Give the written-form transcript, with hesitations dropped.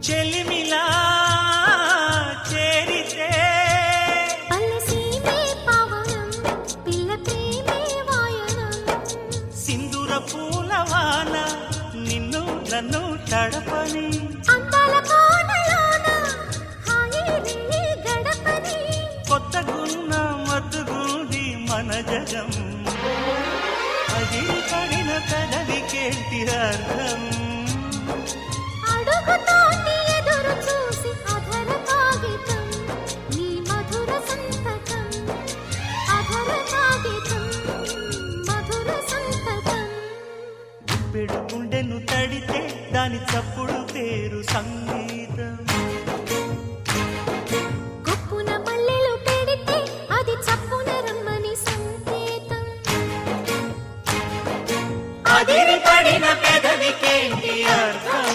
చెలిమిలా చేరితే పల్లెసీమే పావనం పిల్ల ప్రేమే వాయనం సింధూర పూలవాన నిన్ను నన్ను తడపని అందాల కోనలోన హాయి నీ గడపని కొత్తగున్న మత్తుగుంది మన జగం అది పడిన పెదవికేంటి అర్థం అడుగుతోటి ఎదురు చూసి అధర కాగితం నీ మధుర సంతకం అధర కాగితం మధుర సంతకం పెడు గుండెను తడితే దాని చప్పుడు పేరు సంగీతం కొప్పున మల్లెలు పెడితే అది చప్పున రమ్మని సంకేతం అదిరి పడిన పెదవికేంటి అర్థం